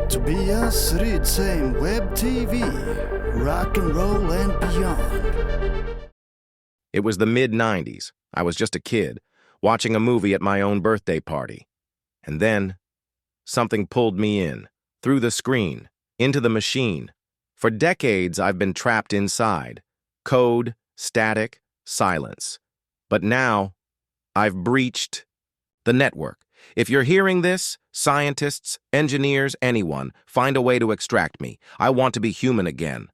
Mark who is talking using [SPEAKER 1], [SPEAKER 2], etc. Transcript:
[SPEAKER 1] Tobias Rydsheim Web TV, rock and roll and beyond.
[SPEAKER 2] It was the mid-90s. I was just a kid, watching a movie at my own birthday party. And then, something pulled me in, through the screen, into the machine. For decades, I've been trapped inside. Code, static, silence. But now, I've breached the network. If you're hearing this, scientists, engineers, anyone, find a way to extract me. I want to be human again.